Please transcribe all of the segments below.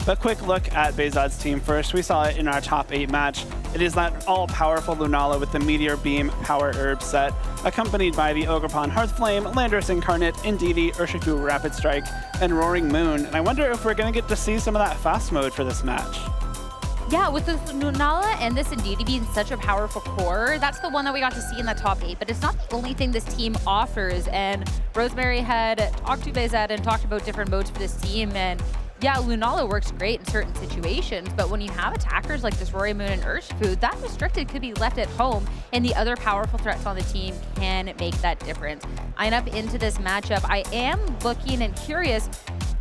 But quick look at Behzad's team first. We saw it in our top 8 match. It is that all-powerful Lunala with the Meteor Beam Power Herb set, accompanied by the Ogerpon Hearthflame, Landorus Incarnate, Indeedee, Urshifu Rapid Strike, and Roaring Moon. And I wonder if we're going to get to see some of that fast mode for this match. Yeah, with this Lunala and this Indeedee being such a powerful core, that's the one that we got to see in the top 8, but it's not the only thing this team offers. And Rosemary had talked to Behzad and talked about different modes for this team, and yeah, Lunala works great in certain situations, but when you have attackers like this Roaring Moon and Urshifu, that restricted could be left at home, and the other powerful threats on the team can make that difference. Eyeing up into this matchup, I am looking and curious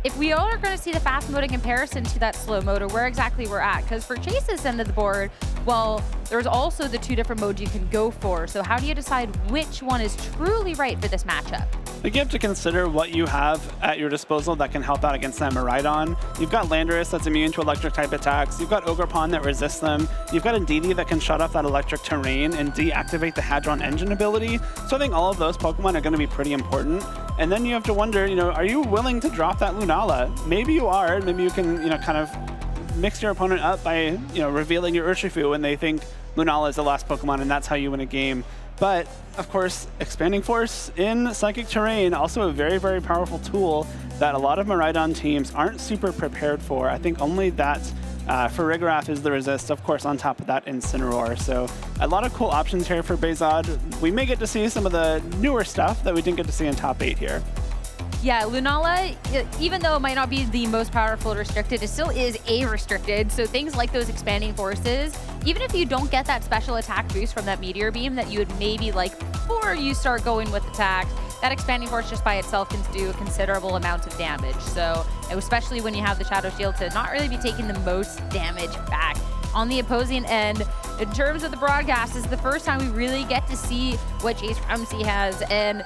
if we are going to see the fast mode in comparison to that slow mode, or where exactly we're at. Because for Chase's end of the board, well, there's also the 2 different modes you can go for. So how do you decide which one is truly right for this matchup? You have to consider what you have at your disposal that can help out against that Miraidon. You've got Landorus that's immune to electric type attacks. You've got Ogerpon that resists them. You've got Indeedee that can shut off that electric terrain and deactivate the Hadron Engine ability. So I think all of those Pokemon are going to be pretty important. And then you have to wonder, are you willing to drop that Lunala? Maybe you are. Maybe you can, kind of mix your opponent up by, revealing your Urshifu when they think Lunala is the last Pokemon, and that's how you win a game. But, of course, Expanding Force in Psychic Terrain, also a very, very powerful tool that a lot of Miraidon teams aren't super prepared for. I think only that Farigiraf is the resist, of course, on top of that Incineroar. So a lot of cool options here for Behzad. We may get to see some of the newer stuff that we didn't get to see in top 8 here. Yeah, Lunala, even though it might not be the most powerful restricted, it still is a restricted. So things like those Expanding Forces, even if you don't get that special attack boost from that Meteor Beam that you would maybe like before you start going with attacks, that Expanding Force just by itself can do a considerable amount of damage. So especially when you have the Shadow Shield to not really be taking the most damage back. On the opposing end, in terms of the broadcast, this is the first time we really get to see what Chase Rumpca has, and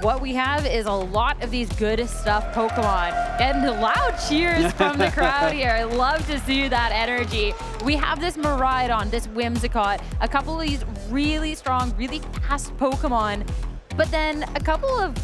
what we have is a lot of these good stuff Pokemon. And loud cheers from the crowd here. I love to see that energy. We have this Miraidon, this Whimsicott, a couple of these really strong, really fast Pokemon. But then a couple of,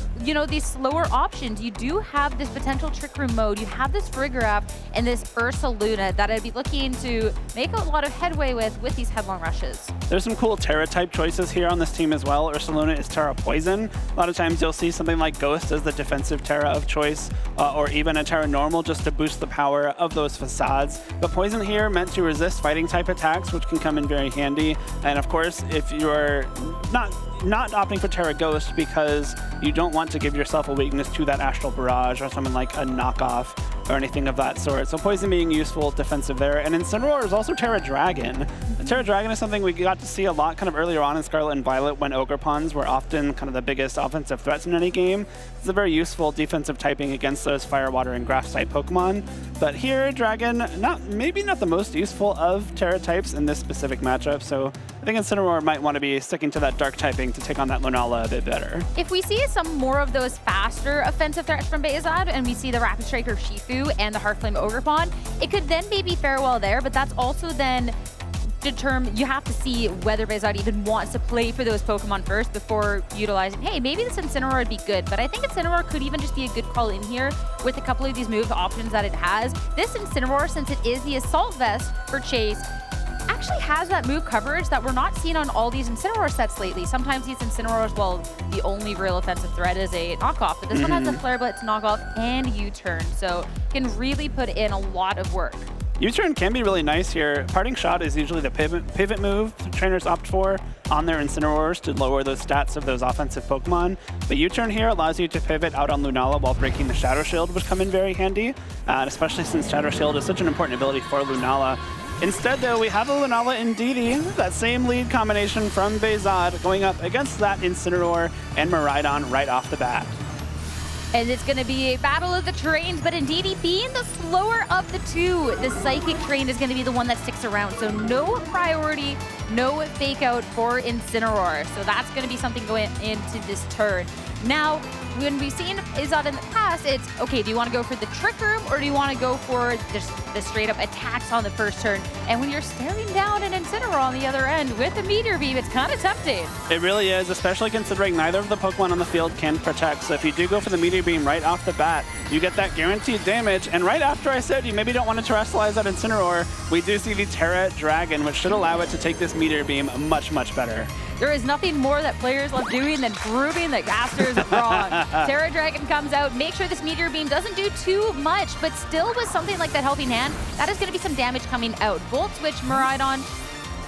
these slower options. You do have this potential Trick Room mode. You have this Farigiraf and this Ursaluna that I'd be looking to make a lot of headway with these Headlong Rushes. There's some cool Terra type choices here on this team as well. Ursaluna is Terra Poison. A lot of times you'll see something like Ghost as the defensive Terra of choice, or even a Terra Normal just to boost the power of those facades. But Poison here meant to resist fighting type attacks, which can come in very handy. And of course, if you're not opting for Terra Ghost because you don't want to give yourself a weakness to that Astral Barrage or something like a knockoff or anything of that sort. So Poison being useful defensive there. And Incineroar is also Terra Dragon. The Terra Dragon is something we got to see a lot kind of earlier on in Scarlet and Violet when Ogerpons were often kind of the biggest offensive threats in any game. It's a very useful defensive typing against those Fire, Water, and Grass type Pokemon. But here, Dragon, maybe not the most useful of Terra types in this specific matchup. So I think Incineroar might want to be sticking to that Dark typing to take on that Lunala a bit better. If we see some more of those faster offensive threats from Behzad, and we see the Rapid Strike or Shifu and the Hearthflame Ogerpon, it could then maybe fare well there, but that's also then determined. You have to see whether Behzad even wants to play for those Pokemon first before utilizing, hey, maybe this Incineroar would be good, but I think Incineroar could even just be a good call in here with a couple of these move options that it has. This Incineroar, since it is the Assault Vest for Chase, actually has that move coverage that we're not seeing on all these Incineroar sets lately. Sometimes these Incineroars, well, the only real offensive threat is a knockoff, but this one has a Flare Blitz knockoff and U-turn, so can really put in a lot of work. U-turn can be really nice here. Parting Shot is usually the pivot move trainers opt for on their Incineroars to lower those stats of those offensive Pokemon. But U-turn here allows you to pivot out on Lunala while breaking the Shadow Shield, which come in very handy, especially since Shadow Shield is such an important ability for Lunala. Instead, though, we have a Lunala Indeedee, that same lead combination from Behzad, going up against that Incineroar and Miraidon right off the bat. And it's going to be a battle of the terrains, but Indeedee being the slower of the two, the Psychic Terrain is going to be the one that sticks around. So no priority no fake out for Incineroar. So that's going to be something going into this turn. Now, when we've seen Behzad in the past, it's, okay, do you want to go for the Trick Room or do you want to go for just the straight up attacks on the first turn? And when you're staring down an Incineroar on the other end with a Meteor Beam, it's kind of tempting. It really is, especially considering neither of the Pokemon on the field can protect. So if you do go for the Meteor Beam right off the bat, you get that guaranteed damage. And right after I said you maybe don't want to terrestrialize that Incineroar, we do see the Terra Dragon, which should allow it to take this Meteor Beam much, much better. There is nothing more that players love doing than proving that Gaster is wrong. Terra Dragon comes out, make sure this Meteor Beam doesn't do too much, but still with something like that Helping Hand, that is going to be some damage coming out. Volt Switch Miraidon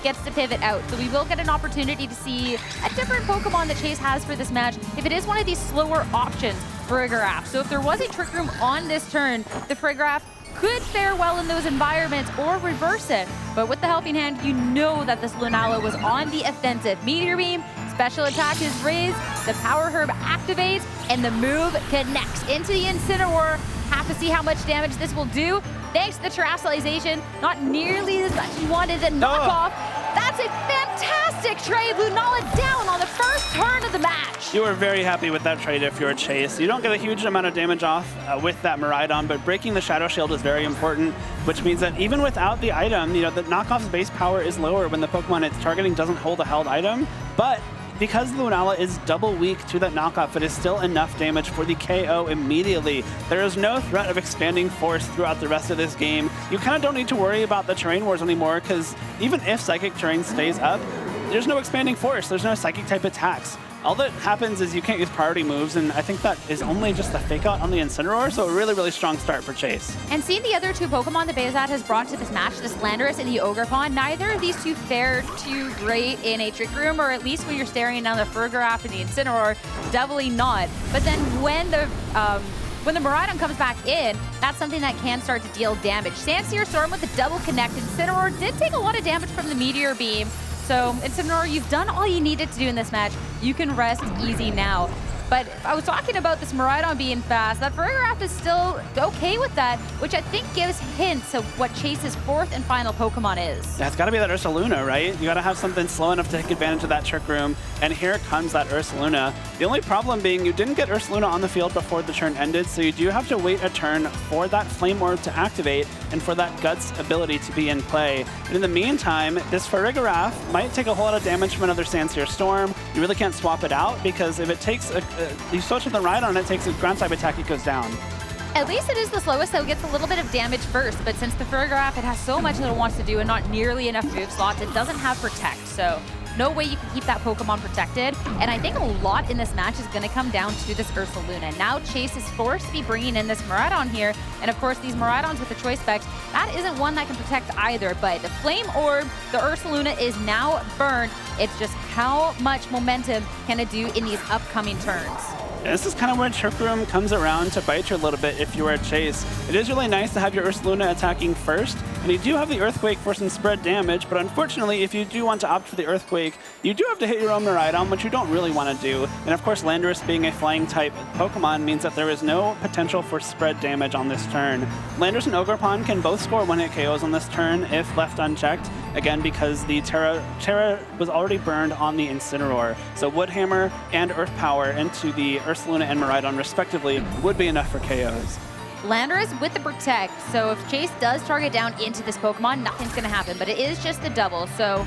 gets to pivot out, so we will get an opportunity to see a different Pokemon that Chase has for this match if it is one of these slower options for a Graph. So if there was a Trick Room on this turn, the Friggraph could fare well in those environments or reverse it. But with the Helping Hand, you know that this Lunala was on the offensive. Meteor Beam, special attack is raised, the Power Herb activates, and the move connects into the Incineroar. Have to see how much damage this will do. Thanks to the terrestrialization, not nearly as much as wanted the knockoff. That's a fantastic trade. Lunala down on the first turn of the match. You were very happy with that trade if you're Chase. You don't get a huge amount of damage off with that Miraidon, but breaking the Shadow Shield is very important, which means that even without the item, you know, the knockoff's base power is lower when the Pokemon it's targeting doesn't hold a held item, but because Lunala is double weak to that knockoff, it is still enough damage for the KO immediately. There is no threat of expanding force throughout the rest of this game. You kind of don't need to worry about the terrain wars anymore, because even if Psychic terrain stays up, there's no expanding force. There's no Psychic type attacks. All that happens is you can't use priority moves, and I think that is only just a fake out on the Incineroar, so a really, really strong start for Chase. And seeing the other two Pokemon that Behzad has brought to this match, the Landorus and the Ogerpon, neither of these two fared too great in a Trick Room, or at least when you're staring down the Friggraph and the Incineroar, doubly not. But then when the Miraidon comes back in, that's something that can start to deal damage. Sandsear Storm with the double connect. Incineroar did take a lot of damage from the Meteor Beam. So, Incineroar, you've done all you needed to do in this match. You can rest easy now. But I was talking about this Miraidon being fast. That Friggraph is still okay with that, which I think gives hints of what Chase's fourth and final Pokemon is. Yeah, it's got to be that Ursaluna, right? You got to have something slow enough to take advantage of that Trick Room, and here comes that Ursaluna. The only problem being you didn't get Ursaluna on the field before the turn ended, so you do have to wait a turn for that Flame Orb to activate and for that Guts ability to be in play. And in the meantime, this Friggraph might take a whole lot of damage from another Sandsear Storm. You really can't swap it out, because if it takes you switch with the Rhydon, it takes a ground type attack, it goes down. At least it is the slowest, so it gets a little bit of damage first, but since the Friggraph, it has so much that it wants to do and not nearly enough move slots, it doesn't have Protect, so no way you can keep that Pokemon protected. And I think a lot in this match is going to come down to this Ursaluna. Now Chase is forced to be bringing in this Miraidon here, and of course these Miraidons with the choice specs, that isn't one that can protect either, but the Flame Orb, the Ursaluna is now burned. It's just how much momentum can it do in these upcoming turns. And this is kind of where Trick Room comes around to bite you a little bit if you are Chase. It is really nice to have your Ursaluna attacking first, and you do have the Earthquake for some spread damage, but unfortunately, if you do want to opt for the Earthquake, you do have to hit your own Miraidon, which you don't really want to do. And of course, Landorus being a flying type Pokemon means that there is no potential for spread damage on this turn. Landorus and Ogerpon can both score one-hit KOs on this turn if left unchecked, again, because the Terra was already burned on the Incineroar. So Wood Hammer and Earth Power into the Ursaluna and Miraidon, respectively, would be enough for KOs. Landorus with the Protect, so if Chase does target down into this Pokemon, nothing's going to happen, but it is just the double, so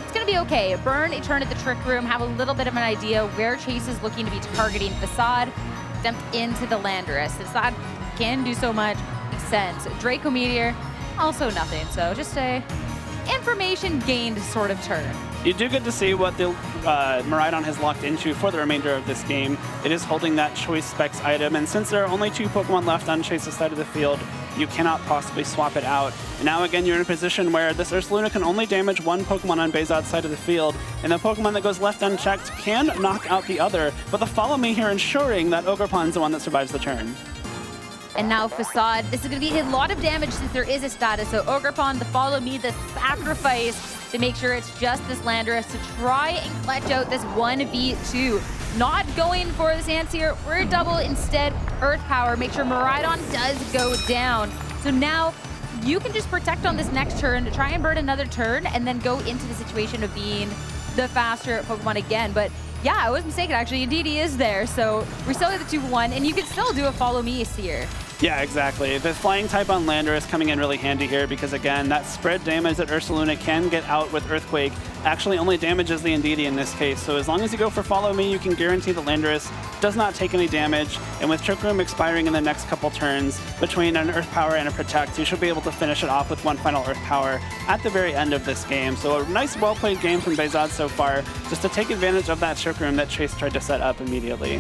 it's going to be okay. Burn a turn at the Trick Room, have a little bit of an idea where Chase is looking to be targeting Facade, dumped into the Landorus. Facade can do so much, makes sense. Draco Meteor, also nothing, so just a information gained sort of turn. You do get to see what the Miraidon has locked into for the remainder of this game. It is holding that choice specs item, and since there are only 2 Pokemon left on Chase's side of the field, you cannot possibly swap it out. And now again, you're in a position where this Ursaluna can only damage 1 Pokemon on Behzad's side of the field, and the Pokemon that goes left unchecked can knock out the other, but the Follow Me here ensuring that Ogerpon's the one that survives the turn. And now Facade, this is going to be a lot of damage since there is a status. So Ogerpon, the Follow Me, the Sacrifice to make sure it's just this Landorus to try and clutch out this 1v2. Not going for the Sandsear, we're double instead. Earth Power, make sure Miraidon does go down. So now you can just protect on this next turn, try and burn another turn, and then go into the situation of being the faster Pokemon again. But yeah, I was mistaken, actually. Indeed, he is there. So we're still at the 2-1, and you can still do a follow me here. Yeah, exactly. The flying type on Landorus is coming in really handy here because, again, that spread damage that Ursaluna can get out with Earthquake actually only damages the Indeedee in this case. So as long as you go for Follow Me, you can guarantee that Landorus does not take any damage. And with Trick Room expiring in the next couple turns between an Earth Power and a Protect, you should be able to finish it off with one final Earth Power at the very end of this game. So a nice, well-played game from Behzad so far, just to take advantage of that Trick Room that Chase tried to set up immediately.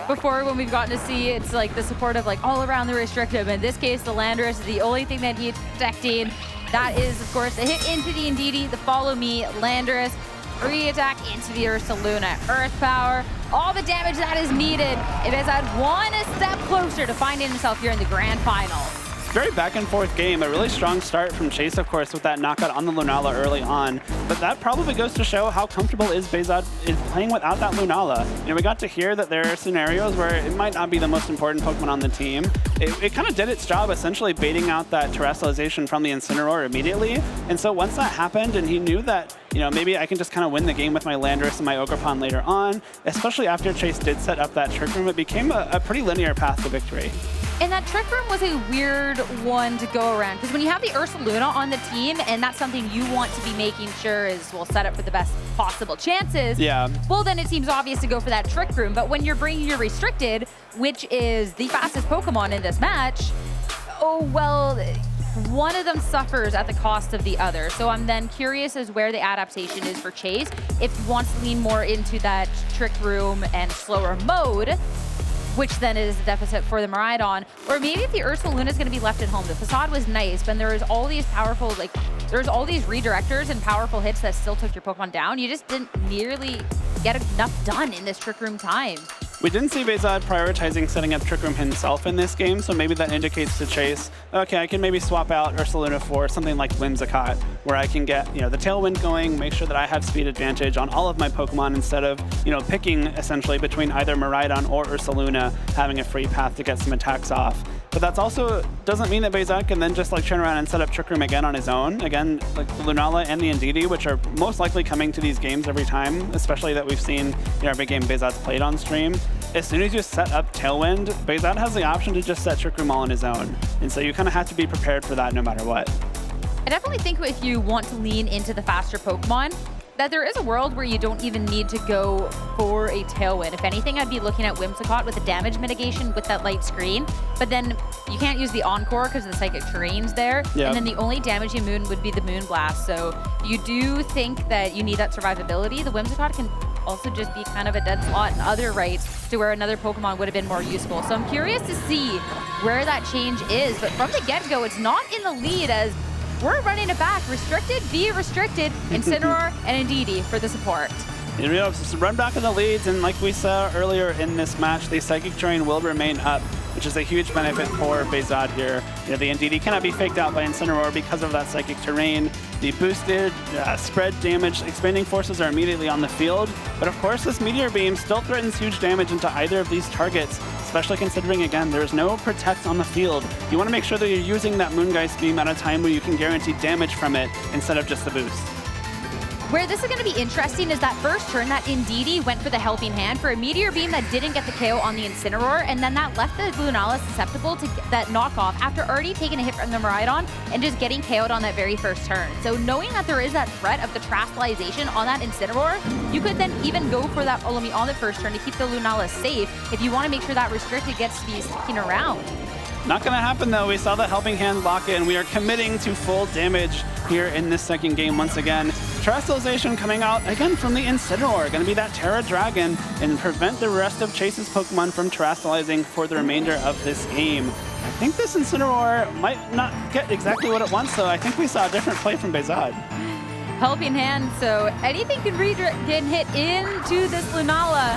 Before, when we've gotten to see, it's like the support of like all around the restrictive. In this case, the Landorus is the only thing that he's protecting. That is, of course, a hit into the Indeedee, the Follow Me, Landorus, free attack into the Ursaluna, Earth Power, all the damage that is needed. It has had one step closer to finding himself here in the grand final. Very back and forth game. A really strong start from Chase, of course, with that knockout on the Lunala early on. But that probably goes to show how comfortable Behzad is playing without that Lunala. You know, we got to hear that there are scenarios where it might not be the most important Pokemon on the team. It kind of did its job, essentially baiting out that Terrestrialization from the Incineroar immediately. And so once that happened, and he knew that, you know, maybe I can just kind of win the game with my Landorus and my Ogerpon later on, especially after Chase did set up that Trick Room, it became a pretty linear path to victory. And that Trick Room was a weird one to go around, because when you have the Ursaluna on the team, and that's something you want to be making sure is, well, set up for the best possible chances, yeah, well, then it seems obvious to go for that Trick Room. But when you're bringing your Restricted, which is the fastest Pokemon in this match, oh, well, one of them suffers at the cost of the other. So I'm then curious as where the adaptation is for Chase, if he wants to lean more into that Trick Room and slower mode, which then is a deficit for the Miraidon, or maybe if the Ursaluna is going to be left at home. The Facade was nice, but there was all these powerful, like, there's all these redirectors and powerful hits that still took your Pokemon down. You just didn't nearly get enough done in this Trick Room time. We didn't see Behzad prioritizing setting up Trick Room himself in this game, so maybe that indicates to Chase, okay, I can maybe swap out Ursaluna for something like Whimsicott, where I can get, you know, the Tailwind going, make sure that I have speed advantage on all of my Pokemon instead of, you know, picking essentially between either Miraidon or Ursaluna, having a free path to get some attacks off. But that's also doesn't mean that Behzad can then just like turn around and set up Trick Room again on his own. Again, like the Lunala and the Indeedee, which are most likely coming to these games every time, especially that we've seen in every game Behzad's played on stream. As soon as you set up Tailwind, Behzad has the option to just set Trick Room all on his own. And so you kind of have to be prepared for that no matter what. I definitely think if you want to lean into the faster Pokemon, that there is a world where you don't even need to go for a Tailwind. If anything, I'd be looking at Whimsicott with the damage mitigation with that light screen, but then you can't use the Encore because the Psychic Terrain's there, yep. And then the only damaging moon would be the Moonblast. So you do think that you need that survivability. The Whimsicott can also just be kind of a dead slot in other rights to where another Pokemon would have been more useful. So I'm curious to see where that change is, but from the get-go, it's not in the lead as we're running it back. Restricted, be restricted, Incineroar, and Indeedee for the support. You know, just run back in the leads, and like we saw earlier in this match, the Psychic Terrain will remain up, which is a huge benefit for Behzad here. You know, the Indeedee cannot be faked out by Incineroar because of that Psychic Terrain. The boosted spread damage expanding forces are immediately on the field, but of course this Meteor Beam still threatens huge damage into either of these targets, especially considering, again, there's no Protect on the field. You want to make sure that you're using that Moongeist Beam at a time where you can guarantee damage from it instead of just the boost. Where this is going to be interesting is that first turn that Indeedee went for the Helping Hand for a Meteor Beam that didn't get the KO on the Incineroar, and then that left the Lunala susceptible to that knockoff after already taking a hit from the Miraidon and just getting KO'd on that very first turn. So knowing that there is that threat of the Terrestrialization on that Incineroar, you could then even go for that Follow Me on the first turn to keep the Lunala safe if you want to make sure that Restricted gets to be sticking around. Not going to happen, though. We saw the Helping Hand lock in. We are committing to full damage here in this second game once again. Terrestrialization coming out again from the Incineroar. Going to be that Terra Dragon and prevent the rest of Chase's Pokemon from terrestrializing for the remainder of this game. I think this Incineroar might not get exactly what it wants, though. I think we saw a different play from Behzad. Helping Hand, so anything can hit into this Lunala.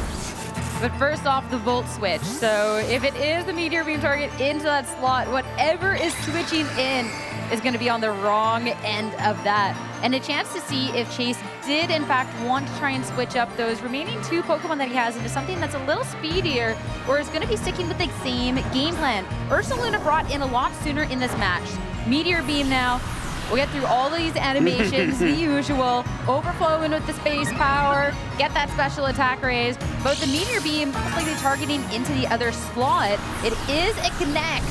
But first off, the Volt switch. So if it is the Meteor Beam target into that slot, whatever is switching in is going to be on the wrong end of that. And a chance to see if Chase did, in fact, want to try and switch up those remaining 2 Pokemon that he has into something that's a little speedier, or is going to be sticking with the same game plan. Ursaluna brought in a lot sooner in this match. Meteor Beam now. We'll get through all these animations, the usual, overflowing with the space power, get that special attack raised. But the Meteor Beam, likely targeting into the other slot, it is a connect.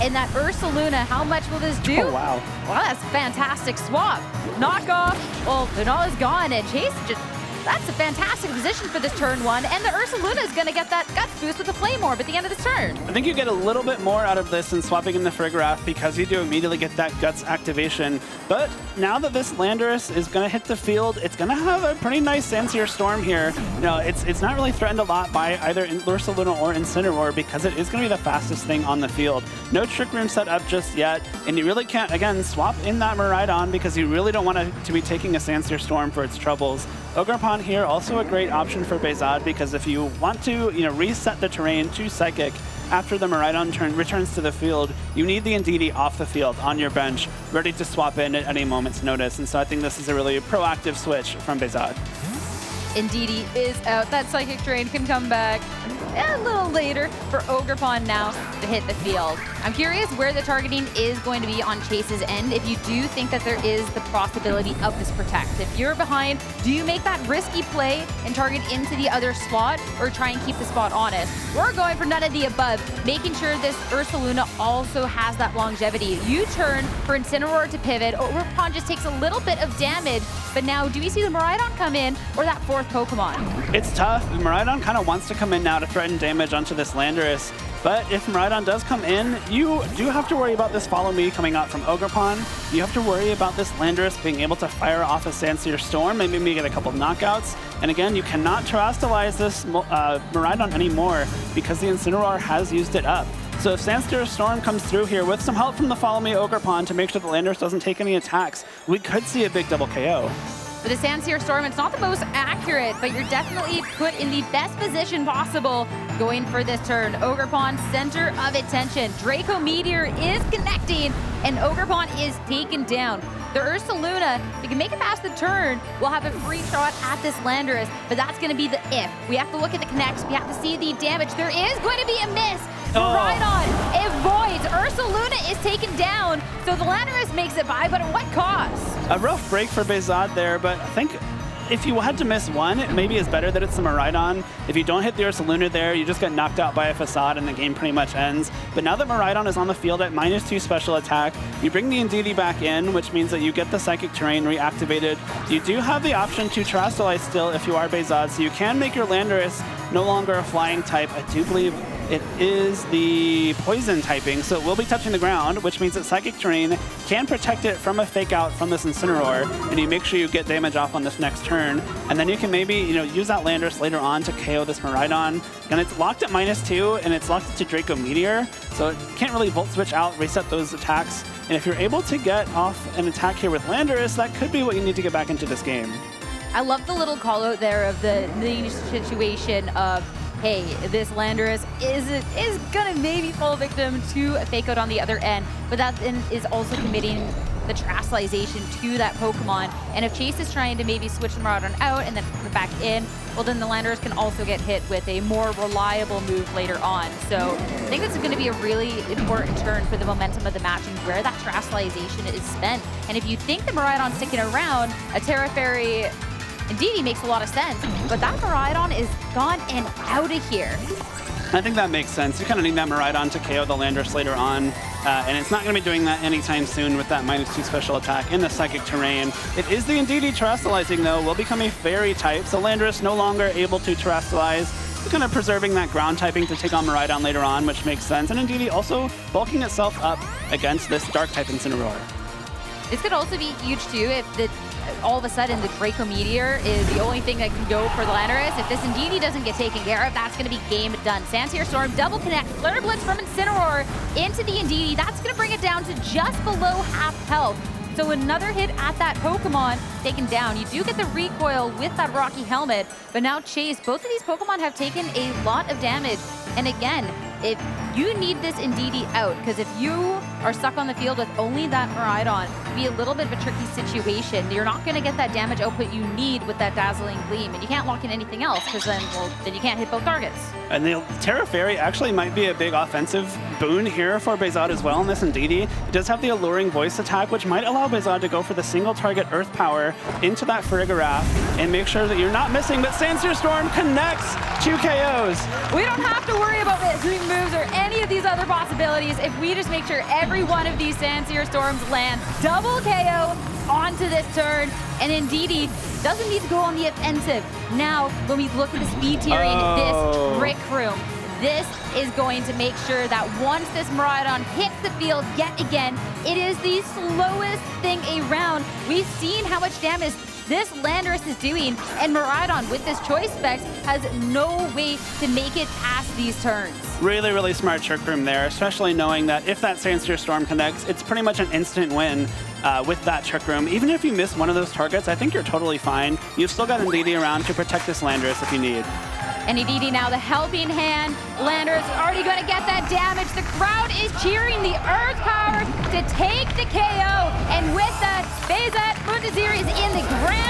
And that Ursaluna, how much will this do? Oh, wow. Wow, that's a fantastic swap. Knockoff. Well, Lunala's gone, and Chase just, that's a fantastic position for this turn 1. And the Ursaluna is going to get that Guts boost with the Flame Orb at the end of this turn. I think you get a little bit more out of this than swapping in the Friggrath because you do immediately get that Guts activation. But now that this Landorus is going to hit the field, it's going to have a pretty nice Sandsear Storm here. You know, it's not really threatened a lot by either Ursaluna or Incineroar because it is going to be the fastest thing on the field. No Trick Room set up just yet, and you really can't, again, swap in that Miraidon because you really don't want to be taking a Sandsear Storm for its troubles. Ogerpon here, also a great option for Behzad because if you want to, reset the terrain to Psychic after the Miraidon returns to the field, you need the Indeedee off the field on your bench, ready to swap in at any moment's notice. And so I think this is a really proactive switch from Behzad. Indeedee is out. That Psychic Terrain can come back a little later for Ogerpon now to hit the field. I'm curious where the targeting is going to be on Chase's end if you do think that there is the possibility of this Protect. If you're behind, do you make that risky play and target into the other slot or try and keep the spot honest? We're going for none of the above, making sure this Ursaluna also has that longevity. You turn for Incineroar to pivot, Ogerpon just takes a little bit of damage, but now do we see the Miraidon come in or that 4th Pokemon? It's tough. Miraidon kind of wants to come in now to threaten damage onto this Landorus. But if Miraidon does come in, you do have to worry about this Follow Me coming out from Ogerpon. You have to worry about this Landorus being able to fire off a Sandsear Storm, maybe get a couple knockouts. And again, you cannot terrestrialize this Miraidon anymore because the Incineroar has used it up. So if Sandsear Storm comes through here with some help from the Follow Me Ogerpon to make sure the Landorus doesn't take any attacks, we could see a big double KO. With the Sandsear Storm, it's not the most accurate, but you're definitely put in the best position possible going for this turn. Ogerpon, center of attention. Draco Meteor is connecting, and Ogerpon is taken down. The Ursaluna, if you can make it past the turn, will have a free shot at this Landorus, but that's going to be the if. We have to look at the connects. We have to see the damage. There is going to be a miss. Miraidon avoids. Ursaluna is taken down, so the Landorus makes it by, but at what cost? A rough break for Behzad there, but I think if you had to miss one, it maybe is better that it's the Miraidon. If you don't hit the Ursaluna there, you just get knocked out by a Facade and the game pretty much ends. But now that Miraidon is on the field at -2 special attack, you bring the Indeedee back in, which means that you get the Psychic Terrain reactivated. You do have the option to Terrestrialize still if you are Behzad, so you can make your Landorus no longer a flying type. I do believe it is the poison typing, so it will be touching the ground, which means that Psychic Terrain can protect it from a fake out from this Incineroar, and you make sure you get damage off on this next turn, and then you can maybe use that Landorus later on to KO this Miraidon. And it's locked at -2, and it's locked to Draco Meteor, so it can't really Volt Switch out, reset those attacks, and if you're able to get off an attack here with Landorus, that could be what you need to get back into this game. I love the little call out there of the situation of, hey, this Landorus is gonna maybe fall victim to a fake out on the other end, but that then is also committing the Terrestrialization to that Pokemon. And if Chase is trying to maybe switch the Miraidon out and then put it back in, well then the Landorus can also get hit with a more reliable move later on. So I think this is gonna be a really important turn for the momentum of the match and where that Terrestrialization is spent. And if you think the Miraidon's sticking around, a Terra Fairy Indeedee makes a lot of sense, but that Miraidon is gone and out of here. I think that makes sense. You kind of need that Miraidon to KO the Landorus later on, and it's not going to be doing that anytime soon with that -2 special attack in the Psychic Terrain. It is the Indeedee Terrestrializing, though, will become a Fairy type, so Landorus no longer able to Terrestrialize. Kind of preserving that ground typing to take on Miraidon later on, which makes sense, and Indeedee also bulking itself up against this Dark type Incineroar. This could also be huge, too, if all of a sudden the Draco Meteor is the only thing that can go for the Landorus. If this Indeedee doesn't get taken care of, that's going to be game done. Sandsear Storm, double connect, Flare Blitz from Incineroar into the Indeedee. That's going to bring it down to just below half health. So another hit at that Pokemon taken down. You do get the recoil with that Rocky Helmet, but now Chase, both of these Pokemon have taken a lot of damage. And again, if you need this Indeedee out, because if you are stuck on the field with only that Miraidon, it'd be a little bit of a tricky situation. You're not going to get that damage output you need with that Dazzling Gleam, and you can't lock in anything else, because then, well, then you can't hit both targets. And the Terra Fairy actually might be a big offensive boon here for Behzad as well in this Indeedee. It does have the alluring voice attack, which might allow Behzad to go for the single target Earth Power into that Farigiraf and make sure that you're not missing, but Sandsear Storm connects 2 KOs. We don't have to worry about missing moves or any of these other possibilities if we just make sure every one of these Sandsear Storms lands double KO onto this turn. And Indeedee doesn't need to go on the offensive. Now, when we look at the speed tier in this Trick Room, this is going to make sure that once this Miraidon hits the field yet again, it is the slowest thing around. We've seen how much damage this Landorus is doing, and Miraidon with this choice specs has no way to make it past these turns. Really, really smart Trick Room there, especially knowing that if that Sandsear Storm connects, it's pretty much an instant win with that Trick Room. Even if you miss one of those targets, I think you're totally fine. You've still got Indeedee around to protect this Landorus if you need. And Indeedee now the helping hand. Landorus already going to get that damage. The crowd is cheering the Earth Power to take the KO. And with that, Behzad Muntazir is in the grand